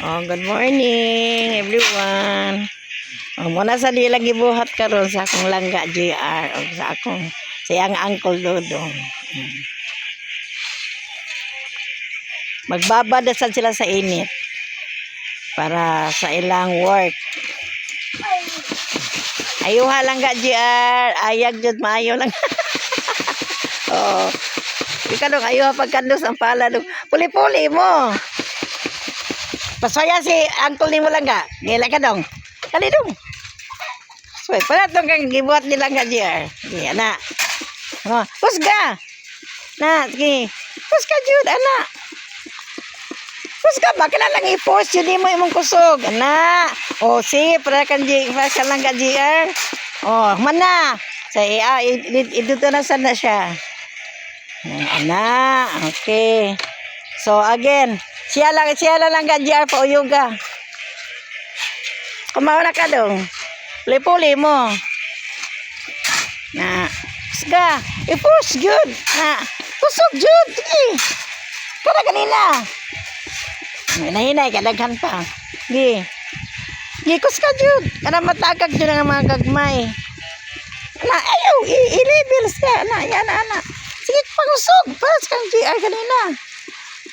Oh, good morning everyone. Oh, muna sa dilang gibuhat karon sa akong langga JR o sa akong siyang Uncle Dodong. Magbabadasan sila sa init para sa ilang work. Ayuha langga JR, ayag jud maayo lang. Oh. Ikaw dong ayuha pagkandos ang pala dong. Puli-puli mo. Pasaya si uncle ni mo lang ka. Gila ka dong. Kali dong. So, pala itong kang gibuhat nila nga JR. Sige, anak. Oh, pusga. Na, sige. Pusga, Jude, anak. Pusga ba? Kailan lang i-post yun mo imong kusog. Anak. Oh, sige, para ka lang ka JR. Oh, mana. Sa iduto na sana siya. Anak. Okay. So, again. Siya lang ka JR pa uyuga. Kumaw na ka dong. Puli-puli mo. Na. Pusga. I-push, Jude. Na. Pusog, Jude. Sige. Kada kanina. Hinahinay ka. Daghan pa. Sige. Gikos ka, Jude. Kada matagag Jude ang mga gagmay. Na. Ayaw. I-level siya. Na. Yan, anak. Sige, pangusog. Pas kang GR kanina.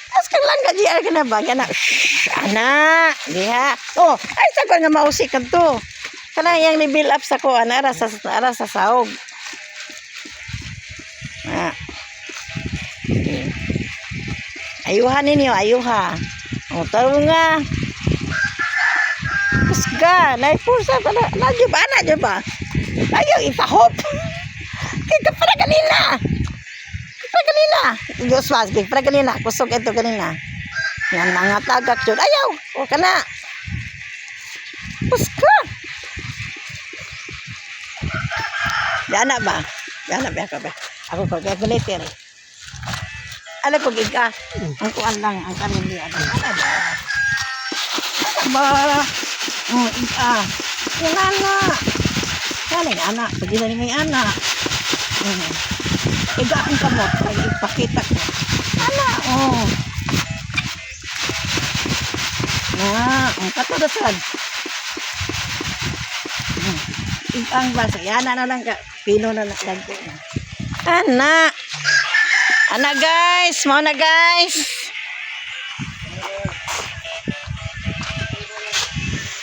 Pas kang lang ka GR ka na ba? Yan na. Shhh. Anak. Diha. Oh. Ay, sa ko nga mausik ka to. Kana yang ni-build up sa ko. Ara sa sahog. Ah. Okay. Ayuha ninyo. Ayuha. O, taro nga. Pusga. Naipursa pala. Nadyo ba? Nadyo ba? Ayaw, itahop. Kaya ka para kanina. Para kanina. Diyos mas. Para kanina. Kusog ito kanina. Yan mga tagak yun. Ayaw. O, kana. Pusga. Diana ba? Diana ba ka ba? Ako calculator. Alam ko giga. Ang kuan lang ang kanin di ada. Ba. Oh, iga. Yung anak. Kaling anak, pag ni may anak. Iga ang kamot, ipakita ko. Anak, oh. Na, ang katudasan. Ang basa, yan na lang ka. Pino na lang ko. Anak. Anak guys, mau na guys.